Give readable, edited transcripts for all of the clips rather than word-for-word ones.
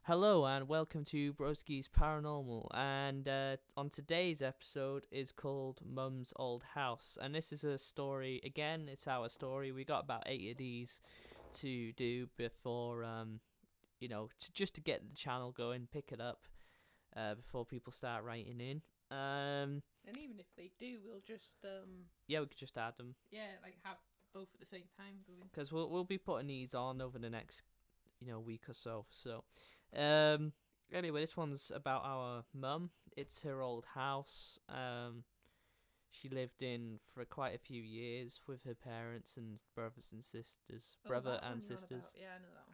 Hello and welcome to Broski's Paranormal. And on today's episode is called Mum's Old House, and this is a story. Again, it's our story. We got about 8 of these to do before, just to get the channel going, pick it up before people start writing in. And even if they do, we'll just Yeah, we could just add them have both at the same time going. because we'll be putting these on over the next week or so. Anyway, this one's about our mum. It's her old house. She lived in for quite a few years with her parents and brothers and sisters. Brother and sisters. Yeah, I know that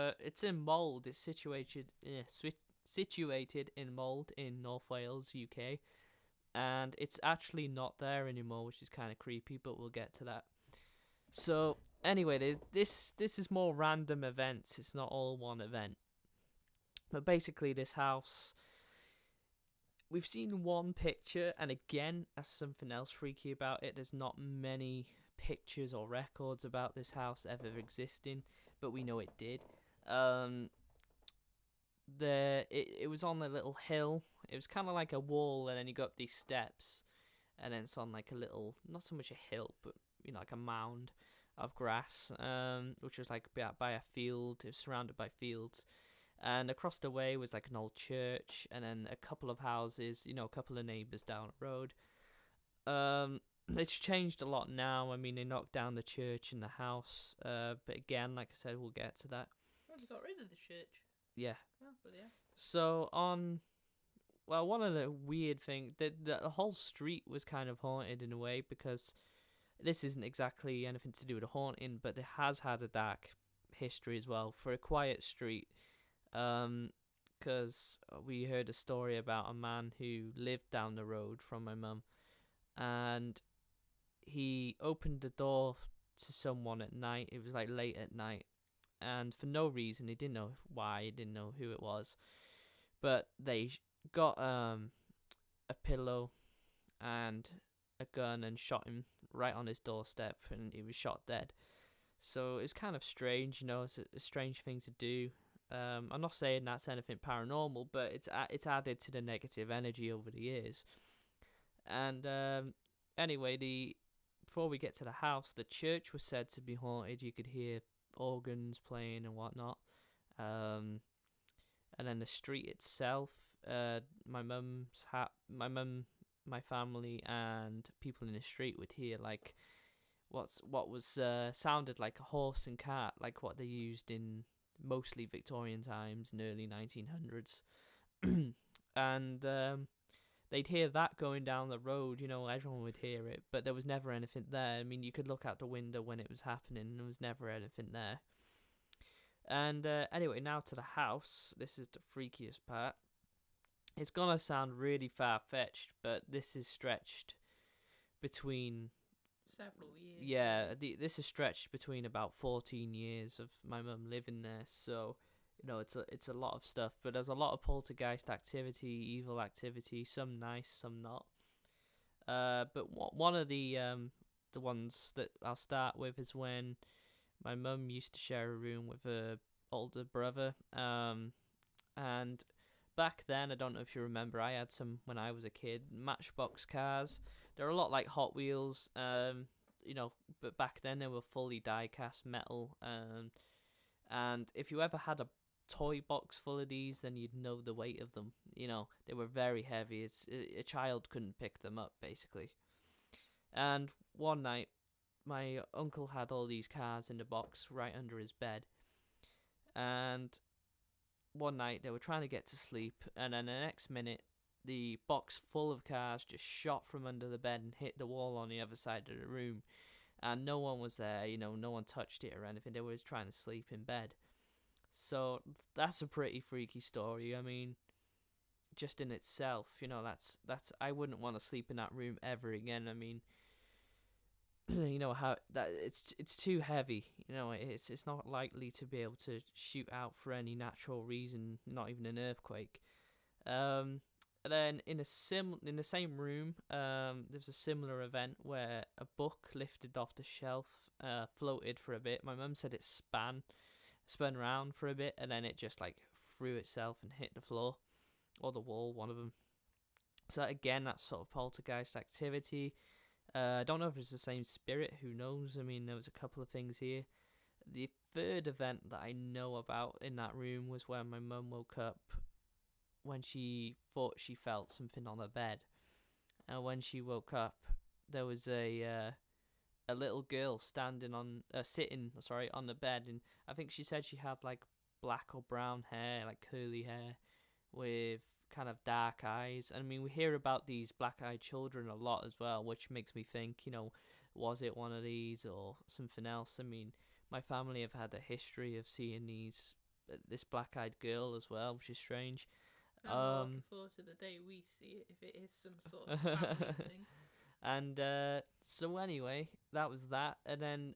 one. It's in Mold. It's situated in Mold in North Wales, UK, and it's actually not there anymore, which is kind of creepy. But we'll get to that. So anyway, this is more random events. It's not all one event. But basically, this house, we've seen one picture, and again, that's something else freaky about it. There's not many pictures or records about this house ever existing, but we know it did. It was on a little hill. It was kind of like a wall, and then you go up these steps, and then it's on like a little, not so much a hill, but like a mound of grass, which was like by a field. It was surrounded by fields. And across the way was like an old church, and then a couple of houses, a couple of neighbours down the road. It's changed a lot now. I mean, they knocked down the church and the house. But again, like I said, we'll get to that. Oh, they got rid of the church. Yeah. Oh, but yeah. So one of the weird things, the whole street was kind of haunted in a way, because this isn't exactly anything to do with a haunting, but it has had a dark history as well for a quiet street. Because we heard a story about a man who lived down the road from my mum, and he opened the door to someone at night. It was like late at night, and for no reason, he didn't know why, he didn't know who it was, but they got a pillow and a gun and shot him right on his doorstep, and he was shot dead. So it's kind of strange, it's a strange thing to do. I'm not saying that's anything paranormal, but it's added to the negative energy over the years. And anyway, before we get to the house, the church was said to be haunted. You could hear organs playing and whatnot. And then the street itself, my family, and people in the street would hear like what was sounded like a horse and cart, like what they used in mostly Victorian times in early 1900s. And they'd hear that going down the road. Everyone would hear it, but there was never anything there. I mean, you could look out the window when it was happening, and there was never anything there. And anyway, now to the house. This is the freakiest part. It's gonna sound really far-fetched, but this is stretched between several years. Yeah, this is stretched between about 14 years of my mum living there. So, it's a lot of stuff. But there's a lot of poltergeist activity, evil activity, some nice, some not. But one of the ones that I'll start with is when my mum used to share a room with her older brother. And back then, I don't know if you remember, I had some when I was a kid, Matchbox cars. They're a lot like Hot Wheels, but back then they were fully die-cast metal. And if you ever had a toy box full of these, then you'd know the weight of them. They were very heavy. A child couldn't pick them up, basically. And one night, my uncle had all these cars in the box right under his bed. And one night they were trying to get to sleep, and then the next minute, the box full of cars just shot from under the bed and hit the wall on the other side of the room. And no one was there, no one touched it or anything. They were just trying to sleep in bed. So that's a pretty freaky story. I mean, just in itself, that's I wouldn't want to sleep in that room ever again. I mean, how that it's too heavy. It's not likely to be able to shoot out for any natural reason, not even an earthquake. And then in the same room, there's a similar event where a book lifted off the shelf, floated for a bit. My mum said it spun around for a bit, and then it just like threw itself and hit the floor or the wall, one of them. So again, that's sort of poltergeist activity. I don't know if it's the same spirit. Who knows? I mean, there was a couple of things here. The third event that I know about in that room was when my mum woke up when she thought she felt something on her bed. And when she woke up, there was a little girl sitting on the bed, and I think she said she had like black or brown hair, like curly hair, with kind of dark eyes. I mean, we hear about these black-eyed children a lot as well, which makes me think, was it one of these or something else? I mean, my family have had a history of seeing this black-eyed girl as well, which is strange. I'm looking forward to the day we see it, if it is some sort of family thing. And so anyway, that was that. And then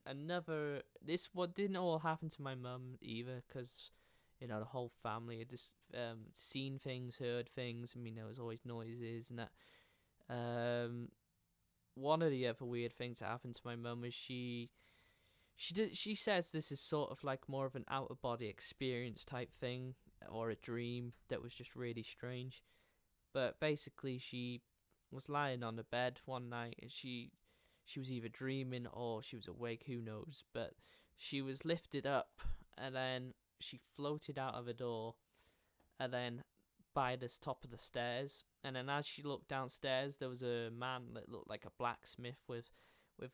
this what didn't all happen to my mum either, because the whole family had just seen things, heard things. I mean, there was always noises and that. One of the other weird things that happened to my mum is she says this is sort of like more of an out of body experience type thing, or a dream that was just really strange. But basically, she was lying on the bed one night, and she was either dreaming or she was awake, who knows. But she was lifted up, and then she floated out of a door, and then by the top of the stairs. And then as she looked downstairs, there was a man that looked like a blacksmith with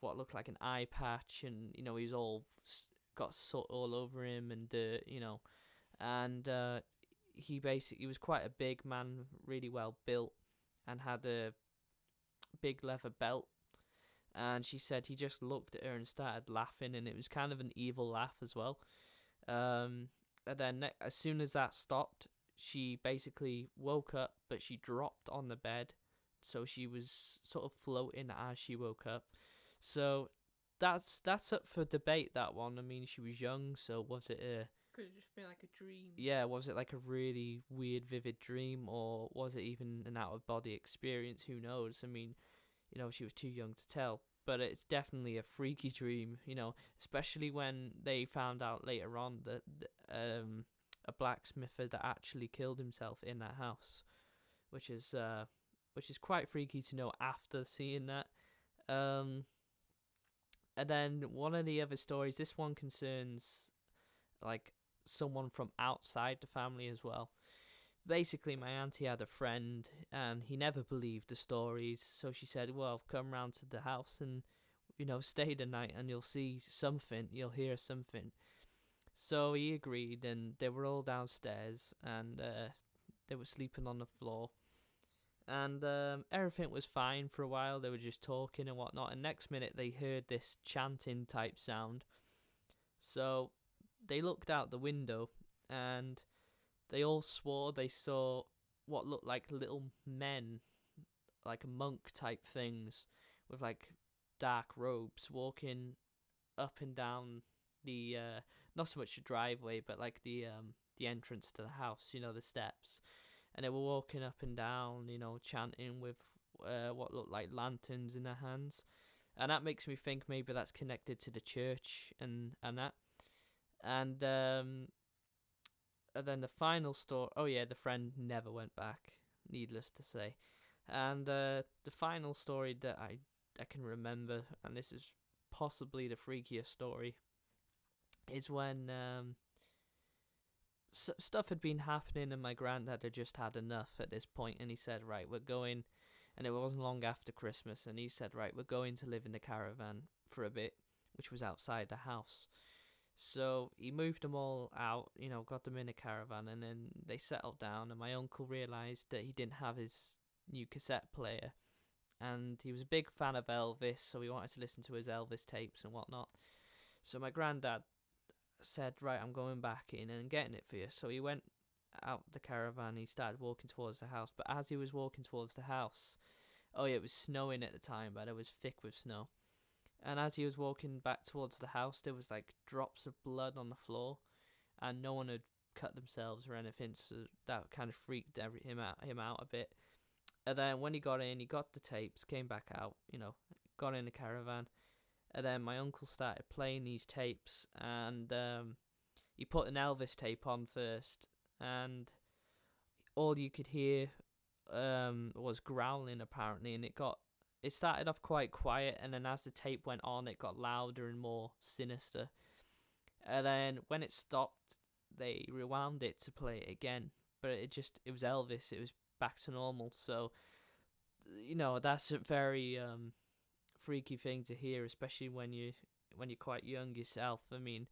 what looked like an eye patch, and he was all got soot all over him and dirt, and he was quite a big man, really well built, and had a big leather belt. And she said he just looked at her and started laughing, and it was kind of an evil laugh as well. And then as soon as that stopped, she basically woke up, but she dropped on the bed, so she was sort of floating as she woke up. So that's up for debate, that one. I mean, she was young, so was it could it just be like a dream? Yeah, was it like a really weird, vivid dream, or was it even an out-of-body experience? Who knows? I mean, she was too young to tell. But it's definitely a freaky dream, especially when they found out later on that a blacksmith had actually killed himself in that house, which is quite freaky to know after seeing that. And then one of the other stories, this one concerns like someone from outside the family as well. Basically, my auntie had a friend, and he never believed the stories, so she said, well, come round to the house and stay the night, and you'll see something, you'll hear something. So he agreed, and they were all downstairs, and they were sleeping on the floor, and everything was fine for a while. They were just talking and whatnot, and next minute they heard this chanting type sound. So they looked out the window, and they all swore they saw what looked like little men, like monk type things, with like dark robes, walking up and down the not so much the driveway, but like the entrance to the house, the steps. And they were walking up and down, chanting with what looked like lanterns in their hands. And that makes me think maybe that's connected to the church and that. And then the final story, the friend never went back, needless to say. And the final story that I can remember, and this is possibly the freakiest story, is when stuff had been happening, and my granddad had just had enough at this point, and he said, right, we're going, and it wasn't long after Christmas, and he said, right, we're going to live in the caravan for a bit, which was outside the house. So he moved them all out, got them in a caravan, and then they settled down, and my uncle realised that he didn't have his new cassette player, and he was a big fan of Elvis, so he wanted to listen to his Elvis tapes and whatnot. So my granddad said, right, I'm going back in and getting it for you. So he went out the caravan, he started walking towards the house, but as he was walking towards the house, it was snowing at the time, but it was thick with snow. And as he was walking back towards the house, there was like drops of blood on the floor, and no one had cut themselves or anything, so that kind of freaked him out a bit. And then when he got in, he got the tapes, came back out, got in the caravan, and then my uncle started playing these tapes, and he put an Elvis tape on first, and all you could hear was growling apparently, and it started off quite quiet, and then as the tape went on, it got louder and more sinister. And then when it stopped, they rewound it to play it again, but it was Elvis. It was back to normal. So that's a very freaky thing to hear, especially when you're quite young yourself. I mean,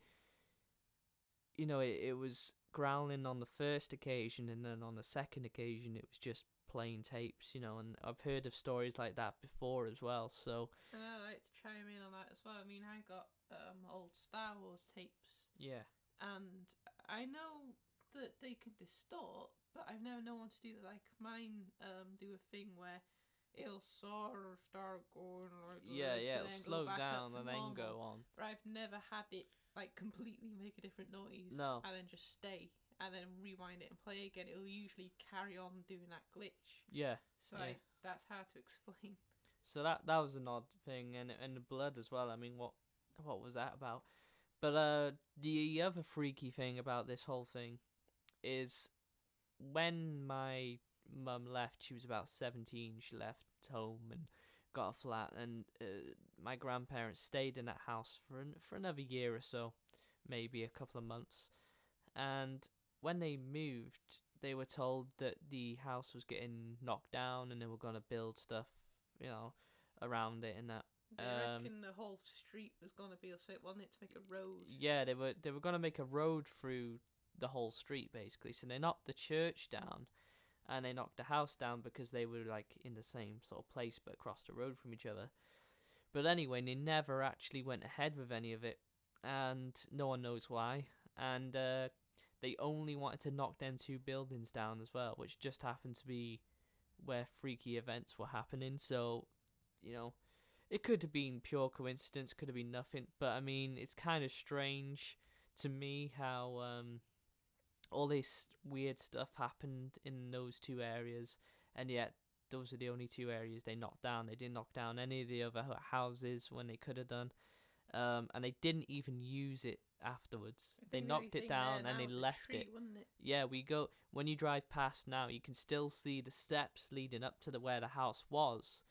it was growling on the first occasion, and then on the second occasion it was just plain tapes, and I've heard of stories like that before as well. So And I like to chime in on that as well. I mean, I got old Star Wars tapes, yeah, and I know that they can distort, but I've never known one to do that. Like mine, do a thing where it'll sort of start going like this, yeah, and it'll then go slow back up down to and then normal. go on. But I've never had it like completely make a different noise No. and then just stay and then rewind it and play again. It'll usually carry on doing that glitch. Yeah, So yeah. that's hard to explain. So that was an odd thing, and the blood as well. I mean, what was that about? But the other freaky thing about this whole thing is when my mum left. She was about 17. She left home and got a flat, and my grandparents stayed in that house for another year or so, maybe a couple of months. And when they moved, they were told that the house was getting knocked down, and they were gonna build stuff, around it and that. They reckon the whole street was going to be so it wasn't it to make a road. Yeah, they were gonna make a road through the whole street basically. So they knocked the church down, and they knocked the house down because they were like in the same sort of place but across the road from each other. But anyway, they never actually went ahead with any of it, and no one knows why. And they only wanted to knock them two buildings down as well, which just happened to be where freaky events were happening. So, it could have been pure coincidence, could have been nothing. But I mean, it's kind of strange to me how all this weird stuff happened in those two areas, and yet those are the only two areas they knocked down. They didn't knock down any of the other houses when they could have done, and they didn't even use it afterwards. They knocked it down and they left it. Yeah, when you drive past now, you can still see the steps leading up to where the house was,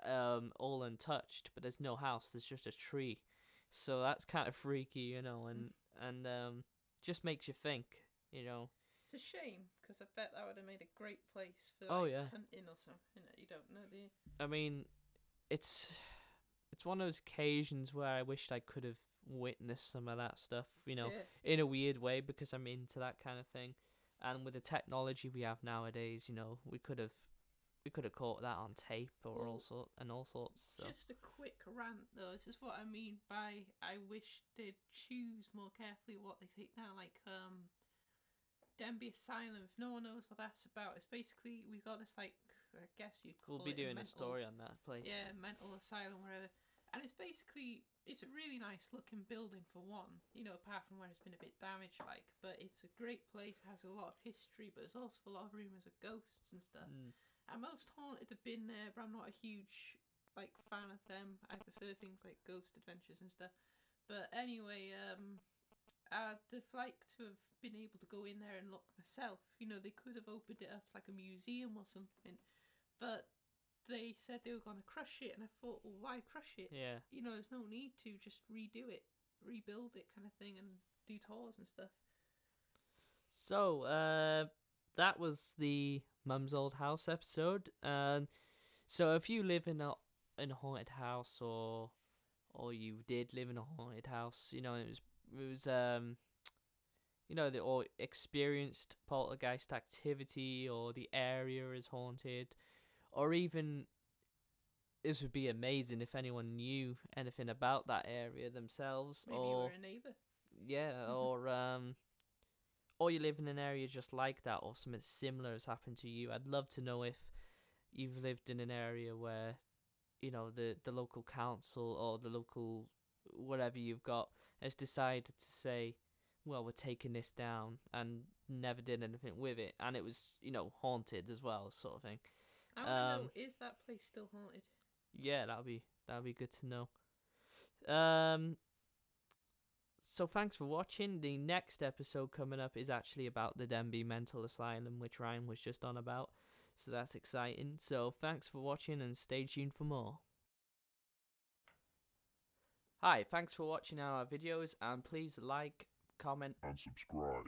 all untouched, but there's no house. There's just a tree. So that's kind of freaky, and just makes you think. It's a shame because I bet that would have made a great place for hunting or something that you don't know, do you? I mean, it's one of those occasions where I wished I could have witnessed some of that stuff, in a weird way, because I'm into that kind of thing. And with the technology we have nowadays, we could have caught that on tape or all sorts. So. Just a quick rant though. This is what I mean by I wish they'd choose more carefully what they take down. Like Denby Asylum. If no one knows what that's about, it's basically we've got this I guess you'd call it. We'll be doing a story on that place. Yeah, mental asylum, wherever. And it's a really nice looking building for one. Apart from where it's been a bit damaged, but it's a great place. It has a lot of history, but there's also a lot of rumors of ghosts and stuff. And most haunted have been there, but I'm not a huge fan of them. I prefer things like ghost adventures and stuff. But anyway, I'd have liked to have been able to go in there and look myself. They could have opened it up like a museum or something, but they said they were going to crush it, and I thought, well, why crush it? Yeah. There's no need to just redo it, rebuild it kind of thing, and do tours and stuff. So, that was the Mum's Old House episode. So if you live in a haunted house, or you did live in a haunted house, or experienced poltergeist activity, or the area is haunted, or even this would be amazing if anyone knew anything about that area themselves. Maybe you were a neighbour. Yeah, or you live in an area just like that, or something similar has happened to you. I'd love to know if you've lived in an area where, the local council or the local whatever you've got has decided to say, well, we're taking this down, and never did anything with it, and it was, haunted as well, sort of thing. I want to know, is that place still haunted? Yeah, that'll be good to know. So thanks for watching. The next episode coming up is actually about the Denby Mental Asylum, which Ryan was just on about. So that's exciting. So thanks for watching and stay tuned for more. Hi, thanks for watching our videos and please like, comment and subscribe.